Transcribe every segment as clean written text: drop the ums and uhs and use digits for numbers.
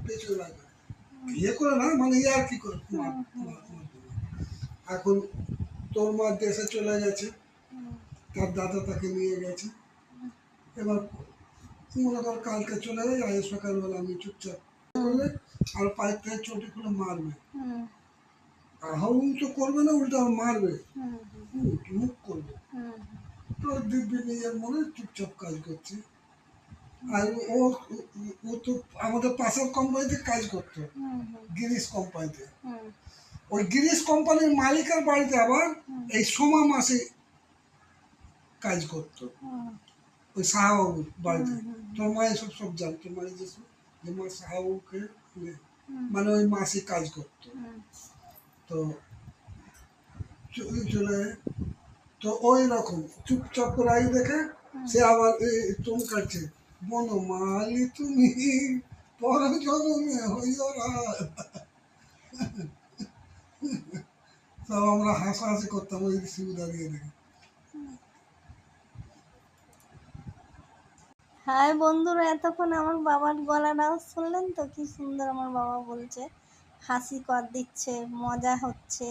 পেছনে লাগে ইয়ে করে না, মানে ইয়ার কি করে এখন তোর মা দেশে চলে গেছে, তার দাদা তাকে নিয়ে গেছে। এবার মনে কর কালকে চলে যাই, আজ সকালবেলা আমি চুপচাপ করলে আর পায়ের থেকে চটি খুলে মারবে, হাউ তো করবে না, উল্টা মারবে, মুখ করবে। তো দিব্যি নিজের মনে চুপচাপ কাজ করছে। আর ও ও তো আমাদের পাশের কোম্পানিতে কাজ করতো, গিরিশ কোম্পানিতে। ওই গিরিশ কোম্পানির মালিকের বাড়িতে আবার এই সোমা মাসে কাজ করতো, ওই শাহবাবুর বাড়িতে। তোর মা এসব সব জানতো, মানে যে মা শাহবাবুকে মানে ওই মাসে কাজ করতো। তো চলে তো ওই রকম চুপচাপ করে আই দেখে সে আবার চমকাচ্ছে, বনমালী তুমি পর জন্মে হইও রাত। সব আমরা হাসাহাসি করতাম ওই শিব দাঁড়িয়ে দেখে। হাই বন্ধুরা, এতক্ষণ আমার বাবার গলার আওয়াজ শুনলেন তো? কি সুন্দর আমার বাবা বলছে, হাসি কর দিচ্ছে, মজা হচ্ছে,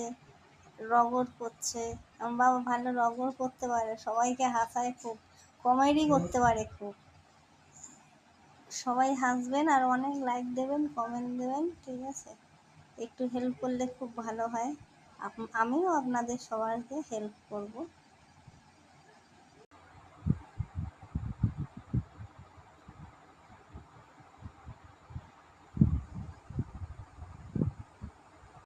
রগড় করছে। আমার বাবা ভালো রগড় করতে পারে, সবাইকে হাসায় খুব, কমেডি করতে পারে খুব। সবাই হাসবেন আর অনেক লাইক দেবেন, কমেন্ট দেবেন, ঠিক আছে? একটু হেল্প করলে খুব ভালো হয়। আমিও আপনাদের সবাইকে হেল্প করব।